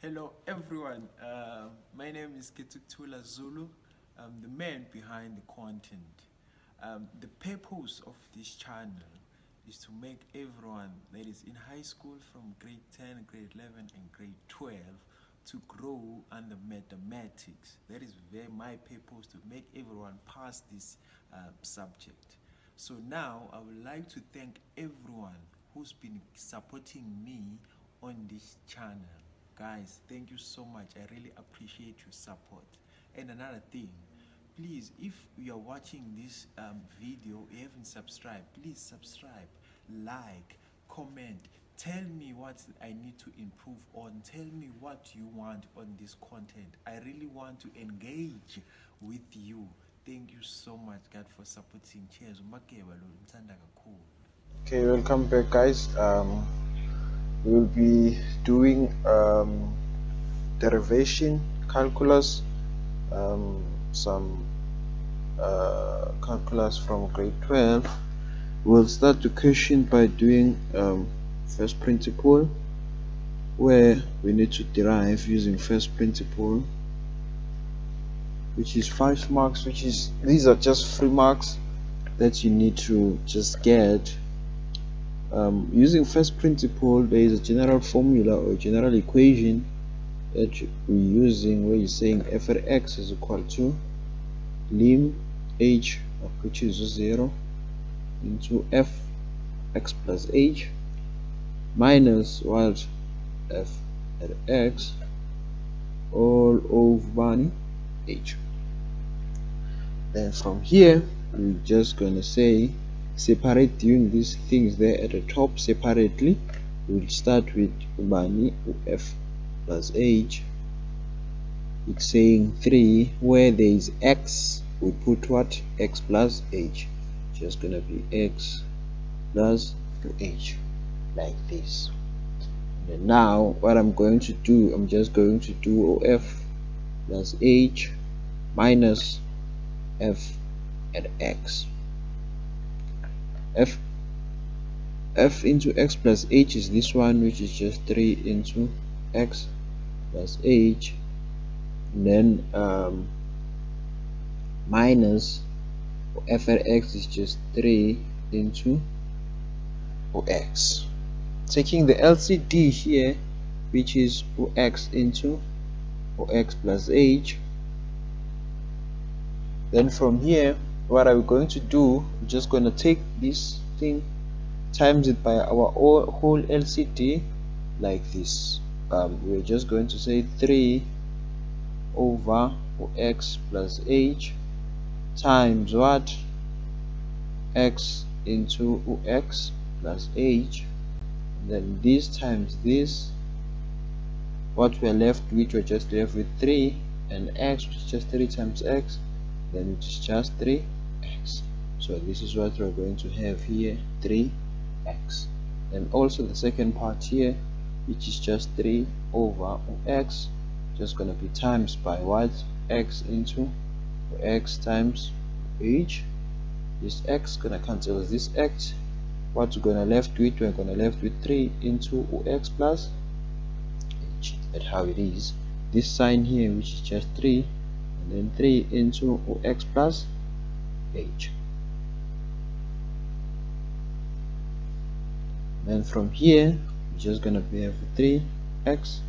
Hello everyone, my name is Ketuktula Zulu. I'm the man behind the content. The purpose of this channel is to make everyone that is in high school from grade 10, grade 11 and grade 12 to grow under mathematics. That is my purpose, to make everyone pass this subject. So now I would like to thank everyone who's been supporting me on this channel. Guys, thank you so much. I really appreciate your support. And another thing, please, if you are watching this video, you haven't subscribed, please subscribe, like, comment, tell me what I need to improve on, tell me what you want on this content. I really want to engage with you. Thank you so much, God, for supporting. Cheers. Okay, welcome back, guys. We'll be doing derivation, calculus, some calculus from grade 12. We'll start the question by doing first principle, where we need to derive using first principle, which is 5 marks. These are just 3 marks that you need to just get. Using first principle, there is a general formula or general equation that we're using, where you're saying f at x is equal to lim h, which is 0, into f x plus h minus what, f at x all over h. Then from here we're just gonna say separate doing these things there at the top separately. We'll start with ubani f plus h. It's saying 3, where there is x we put what, x plus h. Just gonna be x plus h, like this. And then now what I'm going to do, I'm just going to do f plus h minus f at x. f into x plus h is this one, which is just 3 into x plus h, and then minus f at x is just 3 into x. Taking the LCD here, which is x into x plus h. Then from here, what are we going to do? We're just going to take this thing, times it by our whole LCD, like this. We're just going to say 3 over x plus h times what, x into x plus h, and then this times this. What we're left with, we're just left with 3, and x, which is just 3 times x, then it is just 3x. So this is what we're going to have here, 3x. And also the second part here, which is just 3 over x, just gonna be times by what, x into x times h. This x gonna cancel this x. What we're gonna left with, we're gonna left with 3 into x plus h. That's how it is. This sign here, which is just 3, and then 3 into x plus h. Then from here we're just gonna have 3x,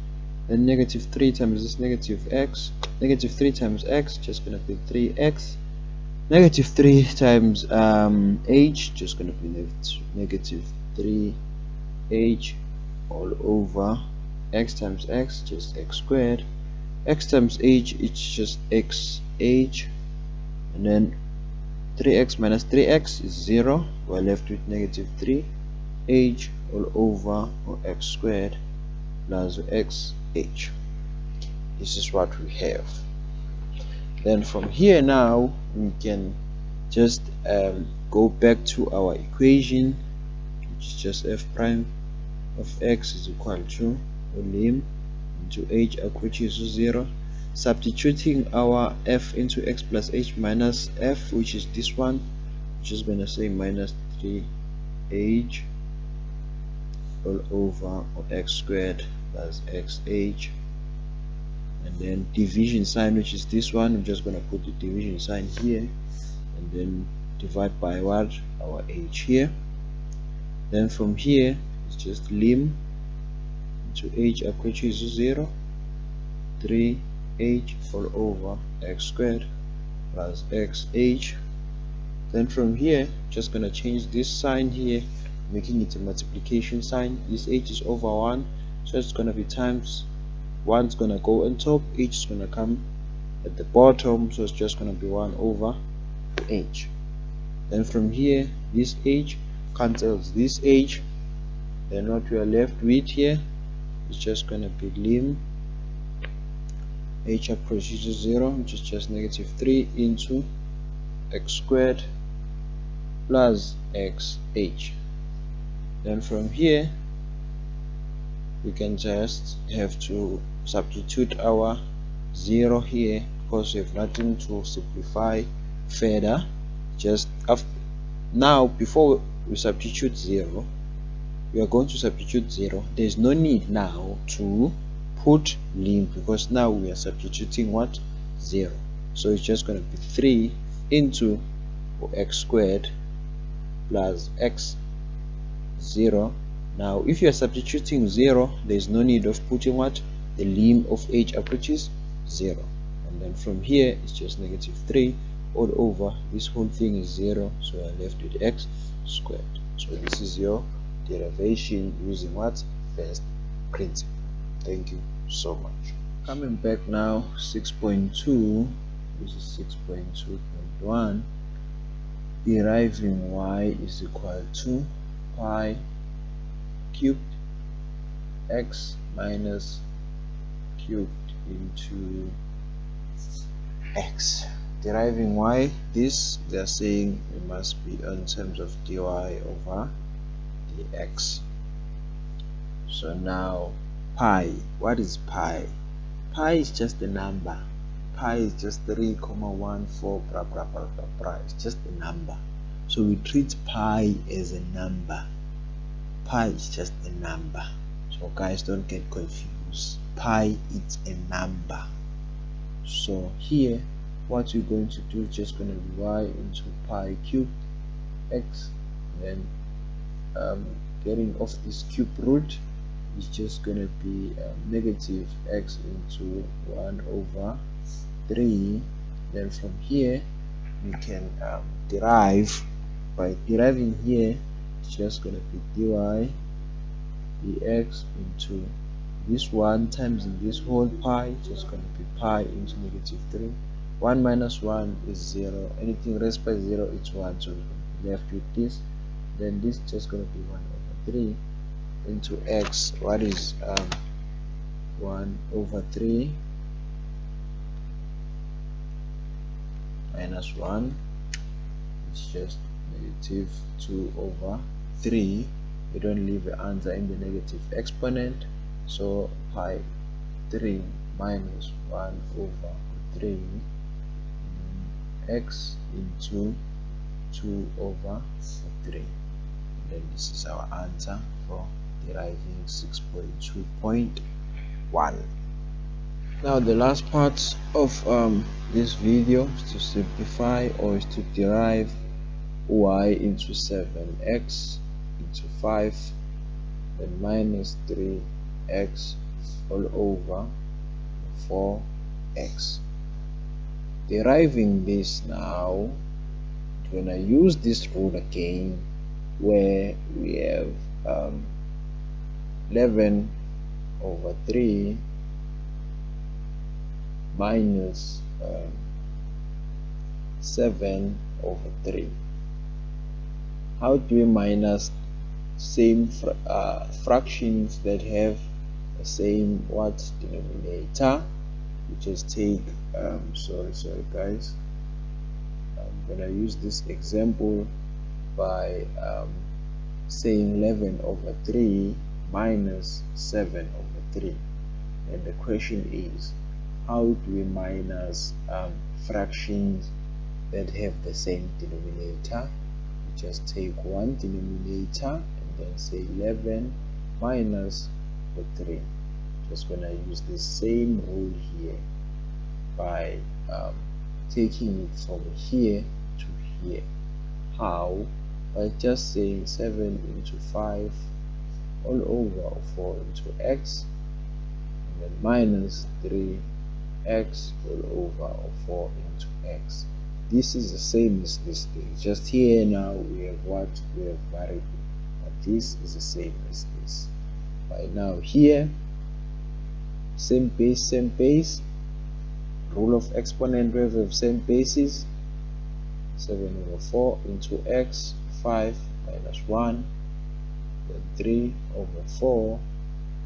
then negative 3 times this negative x, negative 3 times x, just gonna be 3x, negative 3 times h, just gonna be negative 3h all over x times x, just x squared, x times h, it's just xh, and then 3x minus 3x is 0. We're left with negative 3h all over x squared plus xh. This is what we have. Then from here now we can just go back to our equation, which is just f prime of x is equal to lim into h, which is 0. Substituting our f into x plus h minus f, which is this one, which is going to say minus 3h all over x squared plus xh, and then division sign, which is this one. I'm just going to put the division sign here, and then divide by what? Our h here. Then from here it's just lim into h approaches to 0, 3h all over x squared plus xh. Then from here, just gonna change this sign here, making it a multiplication sign. This h is over 1, so it's gonna be times 1's gonna go on top, h is gonna come at the bottom, so it's just gonna be 1 over h. Then from here, this h cancels this h, then what we are left with here is just gonna be lim h approaches to 0, which is just negative 3 into x squared plus xh. Then from here we can just have to substitute our 0 here, because we have nothing to simplify further. Just after, now before we substitute 0, we are going to substitute 0. There's no need now to put lim, because now we are substituting what? 0. So it's just going to be 3 into x squared plus x 0. Now if you are substituting 0, there is no need of putting what? The lim of h approaches 0. And then from here it's just negative 3 all over, this whole thing is 0, so we are left with x squared. So this is your derivation using what? First principle. Thank you so much. Coming back now, 6.2, this is 6.2.1. deriving y is equal to pi cubed x minus cubed into x. Deriving y, this they are saying it must be in terms of dy over dx. So now pi, what is pi? Pi is just a number. Pi is just 3,14 blah blah blah blah blah. It's just a number. So we treat pi as a number. Pi is just a number. So guys, don't get confused. Pi is a number. So here what you're going to do is just going to be y into pi cubed x, and then getting off this cube root is just going to be negative x into 1 over 3. Then from here we can derive. By deriving here, it's just going to be dy dx into this 1 times in this whole pi, just going to be pi into negative 3. 1 minus 1 is 0. Anything raised by 0 is 1, so we're left with this. Then this is just going to be 1 over 3 into x. What is 1 over 3 minus 1? It's just negative 2 over 3. We don't leave the answer in the negative exponent, so pi 3 minus 1 over 3 x into 2 over 3. And then this is our answer for deriving 6.2.1. Now the last part of this video is to simplify, or is to derive y into 7x into 5 then minus 3x all over 4x. Deriving this now, when I use this rule again, where we have 11 over 3 minus 7 over 3. How do we minus same fractions that have the same what denominator? We just take sorry guys, I'm gonna use this example by saying 11 over 3 minus 7 over 3, and the question is, how do we minus fractions that have the same denominator? We just take one denominator and then say 11 minus the 3. Just gonna use the same rule here by taking it from here to here. How? By just saying 7 into 5 all over 4 into x, and then minus 3x all over 4 into x. This is the same as this thing. Just here now we have what? We have variable. But this is the same as this. By now here, same base. Rule of exponent, we have same bases. 7 over 4 into x, 5 minus 1, then 3 over 4,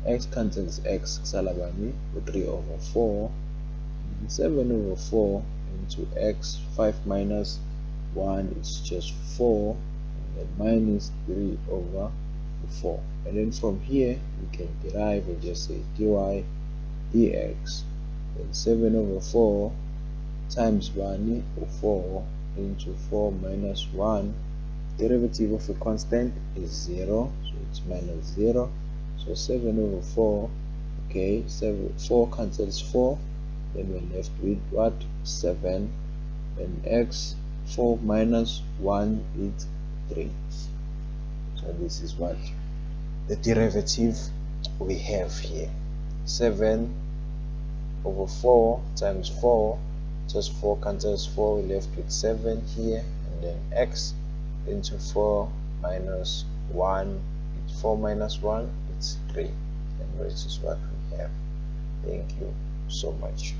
x cancels x, salabami, 3 over 4, and 7 over 4 into x, 5 minus 1 is just 4, and then minus 3 over 4. And then from here we can derive and just say dy dx, then 7 over 4 times 1 or 4 into 4 minus 1. Derivative of a constant is 0, so it's minus 0. So 7 over 4, okay, 4 cancels 4, then we're left with what? 7. Then x, 4 minus 1 is 3. So this is what the derivative we have here. 7 over 4 times 4, just 4 cancels 4, we're left with 7 here, and then x into 4 minus 1, it's 4 minus 1, it's 3, and this is what we have. Thank you so much.